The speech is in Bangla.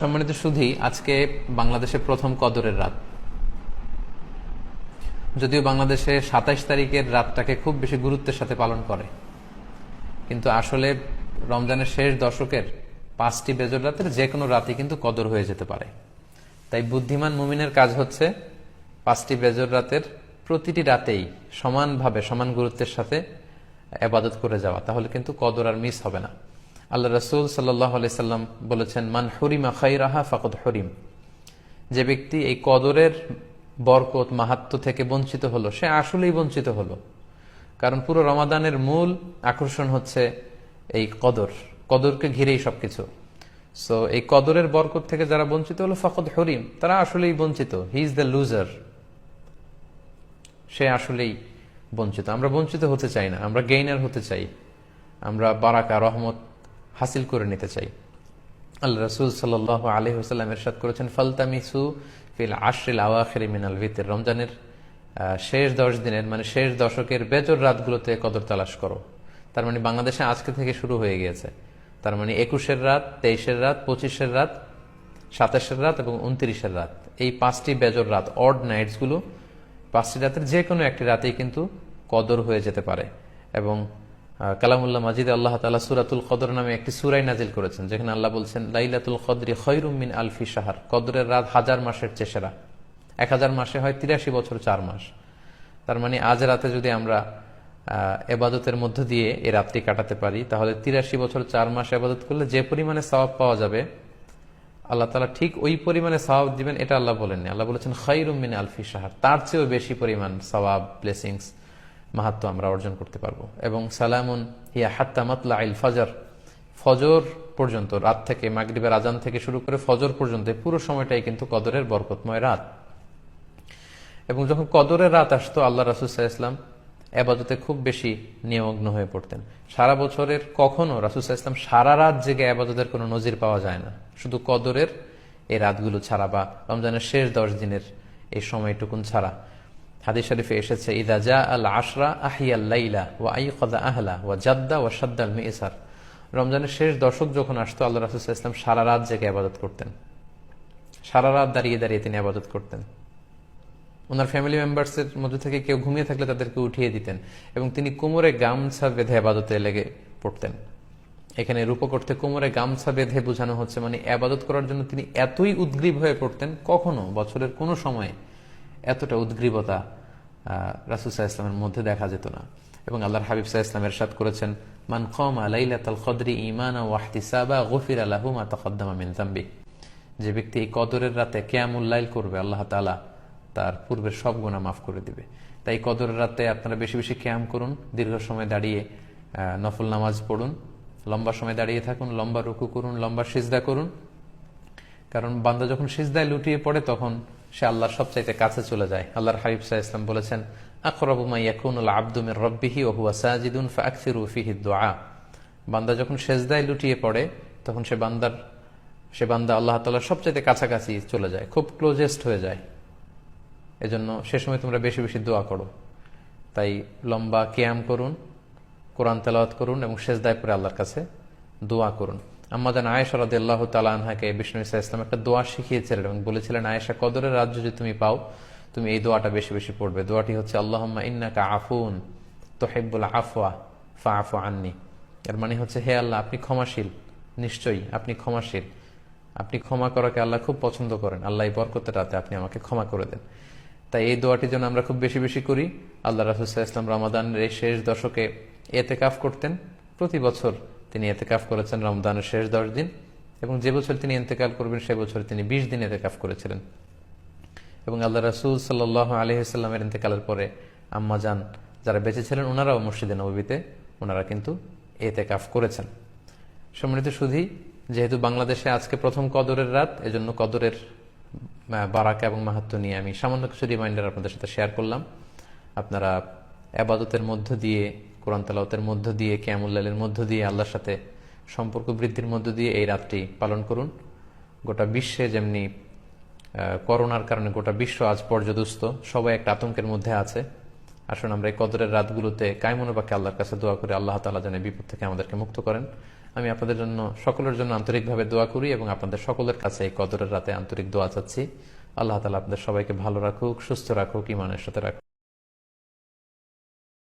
সম্মানিত সুধী, আজকে বাংলাদেশে প্রথম কদরের রাত। যদিও বাংলাদেশে ২৭ তারিখের রাতটাকে খুব বেশি গুরুত্বের সাথে পালন করে, কিন্তু আসলে রমজানের শেষ দশকের ৫টি বেজর রাতের যে কোনো রাতই কিন্তু কদর হয়ে যেতে পারে। তাই বুদ্ধিমান মুমিনের কাজ হচ্ছে ৫টি বেজর রাতের প্রতিটি রাতেই সমানভাবে সমান গুরুত্বের সাথে ইবাদত করে যাওয়া, তাহলে কিন্তু কদর আর মিস হবে না। আল্লাহ রাসূল সাল্লাল্লাহু আলাইহি সাল্লাম বলেছেন, মান হুরিমা খাইরাহা ফাকাদ হুরিম। যে ব্যক্তি এই কদরের বরকত মাহাত্ম্য থেকে বঞ্চিত হলো, সে আসলেই বঞ্চিত হলো। কারণ পুরো রমাদানের মূল আকর্ষণ হচ্ছে এই কদরকে ঘিরেই সবকিছু। সো এই কদরের বরকত থেকে যারা বঞ্চিত হলো ফাকাদ হুরিম, তারা আসলেই বঞ্চিত। হি ইজ দ্য লুজার, সে আসলেই বঞ্চিত। আমরা বঞ্চিত হতে চাই না, আমরা গেইনার হতে চাই, আমরা বারাকা রহমত হাসিল করে নিতে চাই। আল্লাহ রাসূল সাল্লাল্লাহু আলাইহি ওয়াসাল্লাম ইরশাদ করেছেন, ফালতামিসু ফিল আশরিল আওয়াখির মিনাল ভিতর। রমজানের শেষ 10 দিনের মানে শেষ দশকের বেজর রাতগুলোতে কদর তালাশ করো। তার মানে বাংলাদেশে আজকে থেকে শুরু হয়ে গিয়েছে। তার মানে 21-এর রাত, 23-এর রাত, 25-এর রাত, 27-এর রাত এবং 29-এর রাত, এই 5টি বেজর রাত, অড নাইটস গুলো, 5টি রাতের যে কোনো একটি রাতেই কিন্তু কদর হয়ে যেতে পারে। এবং কালামুল্লাহ মাজিদে আল্লাহ তাআলা সূরাতুল কদর নামে একটি সূরা নাজিল করেছেন, যেখানে আল্লাহ বলছেন, লাইলাতুল কদরি খায়রুম মিন আলফি শাহর। কদরের রাত 1000 মাসের চেয়ে সেরা। 1000 মাসে হয় 83 বছর 4 মাস। তার মানে আজ রাতে যদি আমরা ইবাদতের মধ্য দিয়ে এই রাতটি কাটাতে পারি, তাহলে 83 বছর 4 মাস ইবাদত করলে যে পরিমাণে সওয়াব পাওয়া যাবে, আল্লাহ তাআলা ঠিক ওই পরিমাণে সওয়াব দিবেন। এটা আল্লাহ বলেননি, আল্লাহ বলেছেন খায়রুম মিন আলফি শাহর, তার চেয়েও বেশি পরিমাণ সওয়াব, ব্লেসিংস, মাহাত্ম্য আমরা অর্জন করতে পারবো। এবং সালামুন হিয়া হাত্তা মাতলাইল ফজর, ফজর পর্যন্ত, রাত থেকে মাগরিবের আজান থেকে শুরু করে ফজর পর্যন্ত পুরো সময়টাই কিন্তু কদরের বরকতময় রাত। এবং যখন কদরের রাত আসতো, আল্লাহ রাসূল সাল্লাল্লাহু আলাইহি ওয়াসাল্লাম ইবাদতে খুব বেশি নিমগ্ন হয়ে পড়তেন। সারা বছরের কখনো রাসূল সাল্লাল্লাহু আলাইহি ওয়াসাল্লাম সারা রাত জেগে ইবাদতের কোনো নজির পাওয়া যায় না, শুধু কদরের এই রাতগুলো ছাড়া বা রমজানের শেষ 10 দিনের এই সময়টুকুন ছাড়া। হাদিস শরীফে এসেছে, ইদা জা আল আশরা আহিয়াল লাইলা ওয়া আইকাযা আহলা ওয়া জাদ্দা ওয়া শাদ্দাল মিইসার। রমজানের শেষ দশক যখন আসতো, আল্লাহ রাসূল সাল্লাল্লাহু আলাইহি ওয়াসাল্লাম সারা রাত জেগে ইবাদত করতেন, সারা রাত দাঁড়িয়ে দাঁড়িয়ে তিনি ইবাদত করতেন। ওনার ফ্যামিলি মেম্বার্সের মধ্যে থেকে কেউ ঘুমিয়ে থাকলে তাদেরকে উঠিয়ে দিতেন এবং তিনি কোমরে গামছা বেঁধে ইবাদতে লেগে পড়তেন। এখানে রূপক অর্থে কোমরে গামছা বেঁধে বোঝানো হচ্ছে মানে ইবাদত করার জন্য তিনি এতই উদ্গ্রীব হয়ে পড়তেন, কখনো বছরের কোনো সময়ে এতটা উদ্গ্রীবতা রাসূল সাল্লাল্লাহু আলাইহি ওয়াসাল্লামের মধ্যে দেখা যেত না। এবং আল্লাহর হাবিব সাল্লাল্লাহু আলাইহি ওয়াসাল্লাম ইরশাদ করেছেন, মান কামা লাইলাতাল কদরি ঈমানান ওয়া ইহতিসাবা গুফিরা লাহু মা তাকদ্দামা মিন যামবি। যে ব্যক্তি এই কদরের রাতে কিয়ামুল লাইল করবে, আল্লাহ তাআলা তার পূর্বের সব গুনাহ মাফ করে দিবে। তাই কদরের রাতে আপনারা বেশি বেশি কিয়াম করুন, দীর্ঘ সময় দাঁড়িয়ে নফল নামাজ পড়ুন, লম্বা সময় দাঁড়িয়ে থাকুন, লম্বা রুকু করুন, লম্বা সিজদা করুন। কারণ বান্দা যখন সিজদায় লুটিয়ে পড়ে, তখন সে আল্লাহর সবচাইতে কাছে চলে যায়। আল্লাহর হাবিব সাল্লাল্লাহু আলাইহি ওয়াসাল্লাম বলেছেন, আকরাবু মা ইয়াকুনুল আবদু মির রাব্বিহি ওয়া হুয়া সাজিদুন ফাআকসিরু ফিহি দুআ। বান্দা যখন সিজদায় লুটিয়ে পড়ে, তখন সে বান্দা আল্লাহ তাআলার সবচাইতে কাছাকাছি চলে যায়, খুব ক্লোজেস্ট হয়ে যায়। এজন্য সে সময় তোমরা বেশি বেশি দোয়া করো। তাই লম্বা কিয়াম করুন, কোরআন তেলাওয়াত করুন এবং সিজদায় পড়ে আল্লাহর কাছে দোয়া করুন। আম্মা জান আয়েশা রাদিয়াল্লাহু তাআলা আনহাকে বিষ্ণু ইসা ইসলাম একটা দোয়া শিখিয়েছিলেন এবং বলেছিলেন, আয়েশা, কদরের রাত যদি তুমি পাও, তুমি এই দোয়াটা বেশি বেশি পড়বে। দোয়াটি হচ্ছে, আল্লাহুম্মা ইন্নাকা আফুন তুহিব্বুল আফওয়া ফাআফু আন্নি। এর মানে হচ্ছে, হে আল্লাহ, আপনি ক্ষমাশীল, নিশ্চয়ই আপনি ক্ষমাশীল, আপনি ক্ষমা করাকে আল্লাহ খুব পছন্দ করেন, আল্লাহ এই বরকতের রাতে আপনি আমাকে ক্ষমা করে দেন। তাই এই দোয়াটি যেন আমরা খুব বেশি বেশি করি। আল্লাহ রাসূল সাল্লাল্লাহু আলাইহি ওয়াসাল্লাম রমাদানের এই শেষ দশকে ইতিকাফ করতেন। প্রতি বছর তিনি ইতিকাফ করেছেন রমজানের শেষ 10 দিন, এবং যে বছর তিনি ইন্তেকাল করবেন সে বছর তিনি 20 দিন ইতিকাফ করেছিলেন। এবং আল্লাহ রাসূল সাল্লাল্লাহু আলাইহি ওয়াসাল্লামের ইন্তেকালের পরে আম্মা জান যারা বেঁচে ছিলেন, ওনারাও মসজিদে নববীতে ওনারা কিন্তু ইতিকাফ করেছেন। সম্মানিত সুধী, যেহেতু বাংলাদেশে আজকে প্রথম কদরের রাত, এজন্য কদরের বারাকা এবং মাহাত্ম্য নিয়ে আমি সামান্য কিছু রিমাইন্ডার আপনাদের সাথে শেয়ার করলাম। আপনারা ইবাদতের মধ্য দিয়ে, কোরআন তেলাওয়াতের মধ্য দিয়ে, কিয়ামুল লাইলের মধ্য দিয়ে, আল্লাহর সাথে সম্পর্ক বৃদ্ধির মধ্য দিয়ে এই রাতটি পালন করুন। গোটা বিশ্বে যেমনি করোনার কারণে গোটা বিশ্ব আজ পর্যদুস্ত, সবাই একটা আতঙ্কের মধ্যে আছে। আসুন আমরা এই কদরের রাতগুলোতে কায়মনোবাক্যে আল্লাহর কাছে দোয়া করে আল্লাহ তাআলা যেন বিপদ থেকে আমাদেরকে মুক্ত করেন। আমি আপনাদের জন্য সকলের জন্য আন্তরিকভাবে দোয়া করি এবং আপনাদের সকলের কাছে এই কদরের রাতে আন্তরিক দোয়া চাচ্ছি। আল্লাহ তাআলা আপনাদের সবাইকে ভালো রাখুক, সুস্থ রাখুক, ঈমানের সাথে রাখুক।